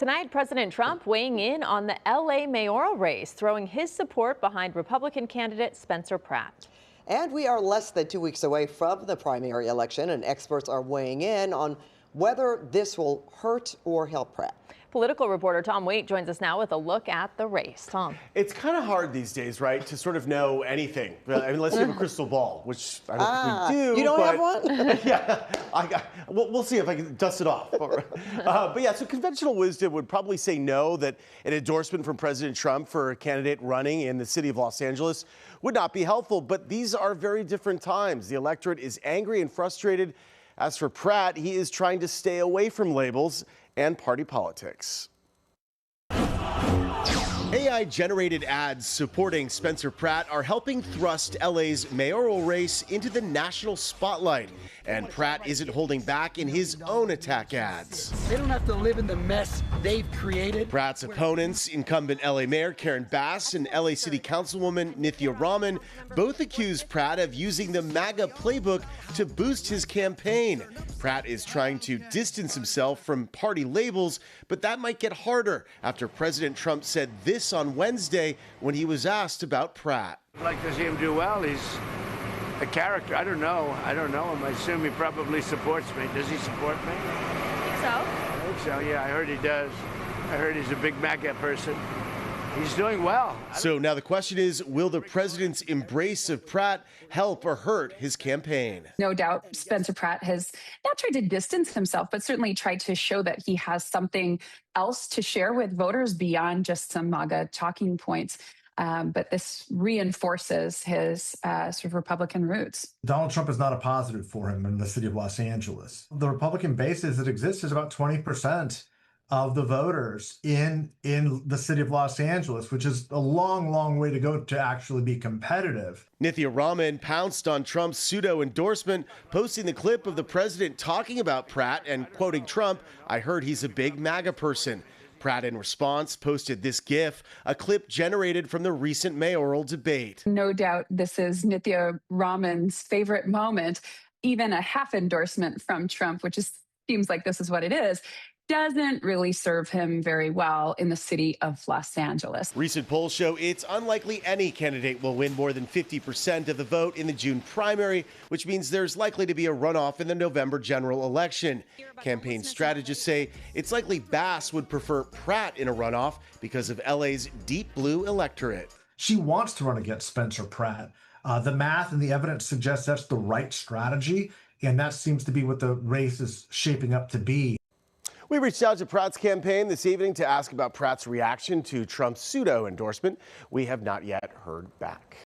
Tonight, President Trump weighing in on the LA mayoral race, throwing his support behind Republican candidate Spencer Pratt. And we are less than 2 weeks away from the primary election, and experts are weighing in on whether this will hurt or help Pratt. Political reporter Tom Waite joins us now with a look at the race. Tom. It's kind of hard these days, right, to sort of know anything, unless you have a crystal ball, which I don't think we do. You don't have one? Yeah, we'll see if I can dust it off. But yeah, so conventional wisdom would probably say no, that an endorsement from President Trump for a candidate running in the city of Los Angeles would not be helpful. But these are very different times. The electorate is angry and frustrated. As for Pratt, he is trying to stay away from labels and party politics. AI-generated ads supporting Spencer Pratt are helping thrust LA's mayoral race into the national spotlight. And Pratt isn't holding back in his own attack ads. They don't have to live in the mess they've created. Pratt's opponents, incumbent LA Mayor Karen Bass and LA City Councilwoman Nithya Raman, both accuse Pratt of using the MAGA playbook to boost his campaign. Pratt is trying to distance himself from party labels, but that might get harder after President Trump said this on Wednesday when he was asked about Pratt. I'd like to see him do well. He's a character. I don't know him. I assume he probably supports me. Does he support me? I think so. I think so, yeah. I heard he does. I heard he's a big MAGA person. He's doing well. So now the question is, will the president's embrace of Pratt help or hurt his campaign? No doubt Spencer Pratt has not tried to distance himself, but certainly tried to show that he has something else to share with voters beyond just some MAGA talking points. But this reinforces his sort of Republican roots. Donald Trump is not a positive for him in the city of Los Angeles. The Republican base as it exists is about 20% of the voters in the city of Los Angeles, which is a long, long way to go to actually be competitive. Nithya Raman pounced on Trump's pseudo endorsement, posting the clip of the president talking about Pratt and quoting Trump, "I heard he's a big MAGA person." Pratt, in response, posted this GIF, a clip generated from the recent mayoral debate. No doubt this is Nithya Raman's favorite moment. Even a half endorsement from Trump, which seems like this is what it is, doesn't really serve him very well in the city of Los Angeles. Recent polls show it's unlikely any candidate will win more than 50% of the vote in the June primary, which means there's likely to be a runoff in the November general election. Campaign strategists say it's likely Bass would prefer Pratt in a runoff because of LA's deep blue electorate. She wants to run against Spencer Pratt. The math and the evidence suggests that's the right strategy, and that seems to be what the race is shaping up to be. We reached out to Pratt's campaign this evening to ask about Pratt's reaction to Trump's pseudo endorsement. We have not yet heard back.